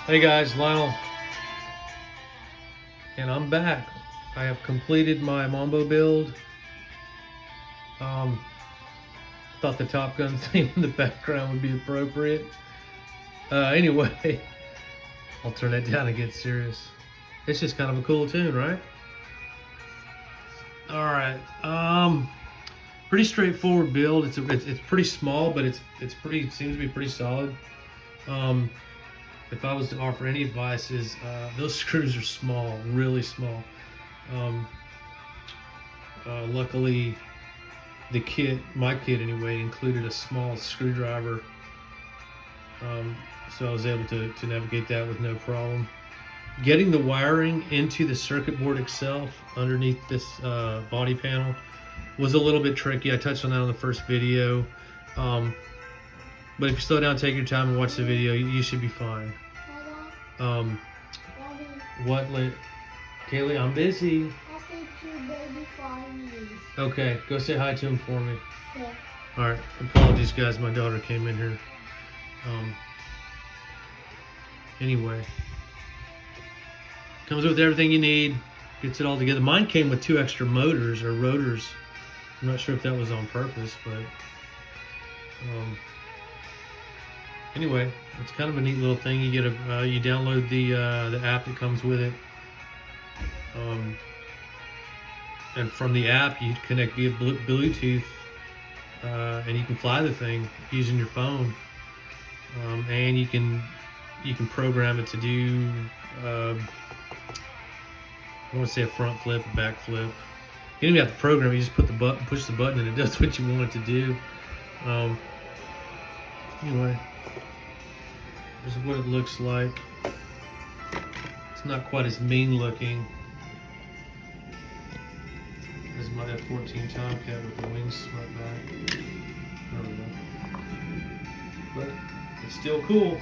Hey guys, Lionel, and I'm back. I have completed my Mambo build. Um, Thought the Top Gun theme in the background would be appropriate. Anyway, I'll turn that down and get serious. It's just kind of a cool tune, right? All right. Pretty straightforward build. It's pretty small, but it's pretty seems to be pretty solid. Um, if I was to offer any advice, is those screws are small, really small. Um, Luckily, the kit, my kit anyway, included a small screwdriver, so I was able to navigate that with no problem. Getting the wiring into the circuit board itself underneath this body panel was a little bit tricky. I touched on that on the first video. But if you slow down, take your time, and watch the video, you should be fine. What, Kaylee? I'm busy. I'll say to baby flies. Okay, go say hi to him for me. Yeah. All right. Apologies, guys. My daughter came in here. Anyway, comes with everything you need. Gets it all together. Mine came with 2 extra motors or rotors. I'm not sure if that was on purpose, but anyway, it's kind of a neat little thing. You get you download the app that comes with it, and from the app you connect via Bluetooth, and you can fly the thing using your phone, and you can program it to do. I want to say a front flip, a back flip. You don't even have to program it. You just put the button, push the button, and it does what you want it to do. Anyway, this is what it looks like. It's not quite as mean looking as my F-14 Tomcat with the wings swept back. There we go. But it's still cool.